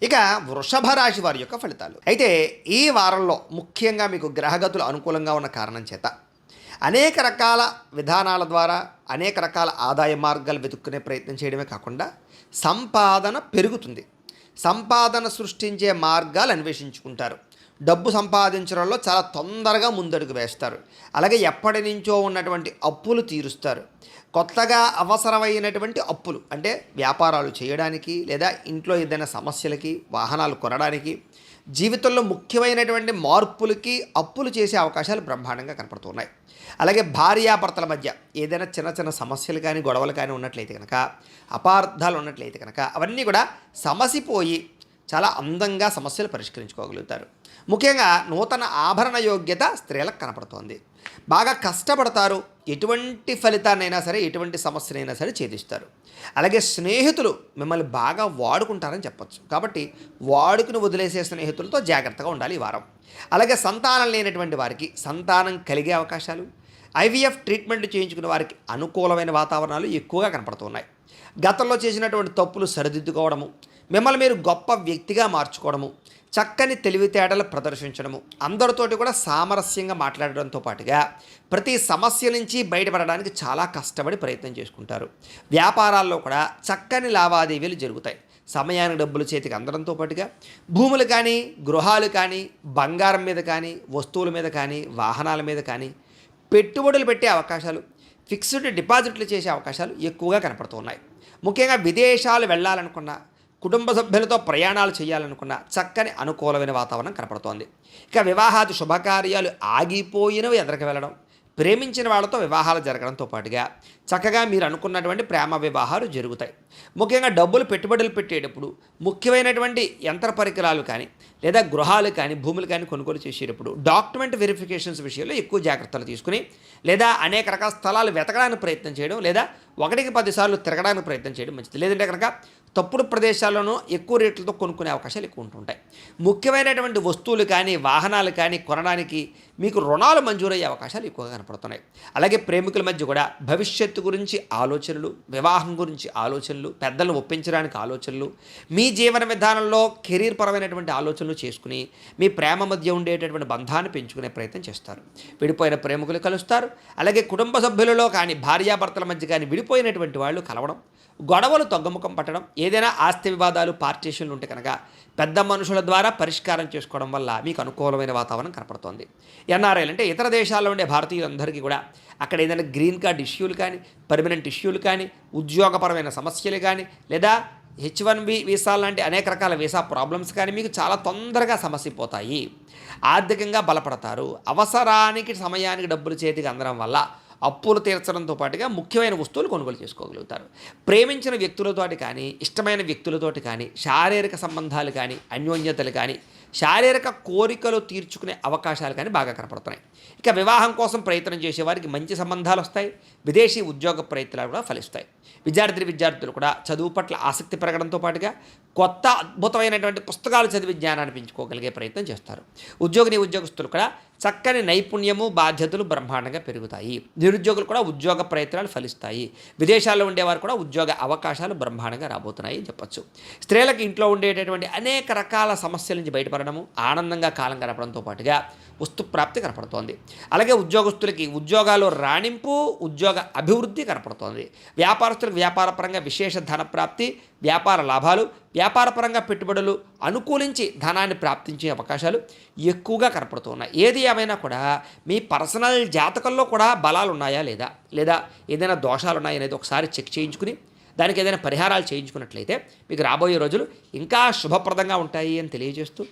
ఇక వృషభ రాశి వారి యొక్క ఫలితాలు అయితే ఈ వారంలో ముఖ్యంగా మీకు గ్రహగతులు అనుకూలంగా ఉన్న కారణం చేత అనేక రకాల విధానాల ద్వారా అనేక రకాల ఆదాయ మార్గాలు వెతుక్కునే ప్రయత్నం చేయడమే కాకుండా సంపాదన పెరుగుతుంది. సంపాదన సృష్టించే మార్గాలు అన్వేషించుకుంటారు. డబ్బు సంపాదించడంలో చాలా తొందరగా ముందడుగు వేస్తారు. అలాగే ఎప్పటి నుంచో ఉన్నటువంటి అప్పులు తీరుస్తారు. కొత్తగా అవసరమైనటువంటి అప్పులు అంటే వ్యాపారాలు చేయడానికి లేదా ఇంట్లో ఏదైనా సమస్యలకి, వాహనాలు కొనడానికి, జీవితంలో ముఖ్యమైనటువంటి మార్పులకి అప్పులు చేసే అవకాశాలు బ్రహ్మాండంగా కనపడుతున్నాయి. అలాగే భార్యాభర్తల మధ్య ఏదైనా చిన్న చిన్న సమస్యలు కానీ గొడవలు కానీ ఉన్నట్లయితే కనుక, అపార్థాలు ఉన్నట్లయితే కనుక అవన్నీ కూడా సమసిపోయి చాలా అందంగా సమస్యలు పరిష్కరించుకోగలుగుతారు. ముఖ్యంగా నూతన ఆభరణ యోగ్యత స్త్రీలకు కనపడుతోంది. బాగా కష్టపడతారు. ఎటువంటి ఫలితాన్నైనా సరే, ఎటువంటి సమస్యనైనా సరే ఛేదిస్తారు. అలాగే స్నేహితులు మిమ్మల్ని బాగా వాడుకుంటారని చెప్పచ్చు. కాబట్టి వాడుకుని వదిలేసే స్నేహితులతో జాగ్రత్తగా ఉండాలి ఈ వారం. అలాగే సంతానం లేనటువంటి వారికి సంతానం కలిగే అవకాశాలు, ఐవీఎఫ్ ట్రీట్మెంట్ చేయించుకునే వారికి అనుకూలమైన వాతావరణాలు ఎక్కువగా కనపడుతున్నాయి. గతంలో చేసినటువంటి తప్పులు సరిదిద్దుకోవడము, మిమ్మల్ని మీరు గొప్ప వ్యక్తిగా మార్చుకోవడము, చక్కని తెలివితేటలు ప్రదర్శించడము, అందరితోటి కూడా సామరస్యంగా మాట్లాడడంతో పాటుగా ప్రతి సమస్య నుంచి బయటపడడానికి చాలా కష్టపడి ప్రయత్నం చేసుకుంటారు. వ్యాపారాల్లో కూడా చక్కని లావాదేవీలు జరుగుతాయి. సమయానికి డబ్బులు చేతికి అందడంతో పాటుగా భూములు కానీ, గృహాలు కానీ, బంగారం మీద కానీ, వస్తువుల మీద కానీ, వాహనాల మీద కానీ పెట్టుబడులు పెట్టే అవకాశాలు, ఫిక్స్డ్ డిపాజిట్లు చేసే అవకాశాలు ఎక్కువగా కనపడుతున్నాయి. ముఖ్యంగా విదేశాలు వెళ్ళాలనుకున్న, కుటుంబ సభ్యులతో ప్రయాణాలు చేయాలనుకున్న చక్కని అనుకూలమైన వాతావరణం కనపడుతోంది. ఇక వివాహాది శుభకార్యాలు ఆగిపోయినవి ఎదరికి వెళ్ళడం, ప్రేమించిన వాళ్ళతో వివాహాలు జరగడంతో పాటుగా చక్కగా మీరు అనుకున్నటువంటి ప్రేమ వివాహాలు జరుగుతాయి. ముఖ్యంగా డబ్బులు పెట్టుబడులు పెట్టేటప్పుడు ముఖ్యమైనటువంటి యంత్ర పరికరాలు కానీ లేదా గృహాలు కానీ భూములు కానీ కొనుగోలు చేసేటప్పుడు డాక్యుమెంట్ వెరిఫికేషన్స్ విషయంలో ఎక్కువ జాగ్రత్తలు తీసుకుని లేదా అనేక రకాల స్థలాలు వెతకడానికి ప్రయత్నం చేయడం లేదా 1-10 సార్లు తిరగడానికి ప్రయత్నం చేయడం మంచిది. లేదంటే కనుక తప్పుడు ప్రదేశాల్లోనూ ఎక్కువ రేట్లతో కొనుక్కునే అవకాశాలు ఎక్కువ ఉంటుంటాయి. ముఖ్యమైనటువంటి వస్తువులు కానీ వాహనాలు కానీ కొనడానికి మీకు రుణాలు మంజూరయ్యే అవకాశాలు ఎక్కువగా కనపడుతున్నాయి. అలాగే ప్రేమికుల మధ్య కూడా భవిష్యత్తు గురించి ఆలోచనలు, వివాహం గురించి ఆలోచనలు, పెద్దలను ఒప్పించడానికి ఆలోచనలు, మీ జీవన విధానంలో కెరీర్ పరమైనటువంటి ఆలోచనలు చేసుకుని మీ ప్రేమ మధ్య ఉండేటటువంటి బంధాన్ని పెంచుకునే ప్రయత్నం చేస్తారు. విడిపోయిన ప్రేమికులు కలుస్తారు. అలాగే కుటుంబ సభ్యులలో కానీ భార్యాభర్తల మధ్య కానీ విడిపోయినటువంటి వాళ్ళు కలవడం, గొడవలు తగ్గుముఖం పట్టడం, ఏదైనా ఆస్తి వివాదాలు పార్టీషన్లు ఉంటే కనుక పెద్ద మనుషుల ద్వారా పరిష్కారం చేసుకోవడం వల్ల మీకు అనుకూలమైన వాతావరణం కనపడుతోంది. ఎన్ఆర్ఐలు అంటే ఇతర దేశాల్లో ఉండే భారతీయులందరికీ కూడా అక్కడ ఏదైనా గ్రీన్ కార్డ్ ఇష్యూలు కానీ, పర్మనెంట్ ఇష్యూలు కానీ, ఉద్యోగపరమైన సమస్యలు కానీ లేదా H1B వీసా లాంటి అనేక రకాల వీసా ప్రాబ్లమ్స్ కానీ మీకు చాలా తొందరగా సమసిపోతాయి. ఆర్థికంగా బలపడతారు. అవసరానికి సమయానికి డబ్బులు చేతికి అందడం వల్ల అప్పులు తీర్చడంతో పాటుగా ముఖ్యమైన వస్తువులు కొనుగోలు చేసుకోగలుగుతారు. ప్రేమించిన వ్యక్తులతోటి కానీ, ఇష్టమైన వ్యక్తులతోటి కానీ, శారీరక సంబంధాలు కానీ, అన్యోన్యతలు కానీ, శారీరక కోరికలు తీర్చుకునే అవకాశాలు కానీ బాగా కనపడుతున్నాయి. ఇక వివాహం కోసం ప్రయత్నం చేసేవారికి మంచి సంబంధాలు వస్తాయి. విదేశీ ఉద్యోగ ప్రయత్నాలు కూడా ఫలిస్తాయి. విద్యార్థులు కూడా చదువు పట్ల ఆసక్తి పెరగడంతో పాటుగా కొత్త అద్భుతమైనటువంటి పుస్తకాలు చదివి జ్ఞానాన్ని పెంచుకోగలిగే ప్రయత్నం చేస్తారు. ఉద్యోగస్తులు కూడా చక్కని నైపుణ్యము, బాధ్యతలు బ్రహ్మాండంగా పెరుగుతాయి. నిరుద్యోగులు కూడా ఉద్యోగ ప్రయత్నాలు ఫలిస్తాయి. విదేశాల్లో ఉండేవారు కూడా ఉద్యోగ అవకాశాలు బ్రహ్మాండంగా రాబోతున్నాయి అని చెప్పచ్చు. స్త్రీలకు ఇంట్లో ఉండేటటువంటి అనేక రకాల సమస్యల నుంచి బయటపడడము, ఆనందంగా కాలం గడపడంతో పాటుగా వస్తు ప్రాప్తి కనపడుతోంది. అలాగే ఉద్యోగస్తులకి ఉద్యోగాలు రాణింపు, ఉద్యోగ అభివృద్ధి కనపడుతోంది. వ్యాపారస్తులకు వ్యాపారపరంగా విశేష ధన ప్రాప్తి, వ్యాపార లాభాలు, వ్యాపారపరంగా పెట్టుబడులు అనుకూలించి ధనాన్ని ప్రాప్తించే అవకాశాలు ఎక్కువగా కనపడుతున్నాయి. ఏది ఏమైనా కూడా మీ పర్సనల్ జాతకంలో కూడా బలాలు ఉన్నాయా లేదా ఏదైనా దోషాలు ఉన్నాయా అనేది ఒకసారి చెక్ చేయించుకుని దానికి ఏదైనా పరిహారాలు చేయించుకున్నట్లయితే మీకు రాబోయే రోజులు ఇంకా శుభప్రదంగా ఉంటాయి అని తెలియజేస్తూ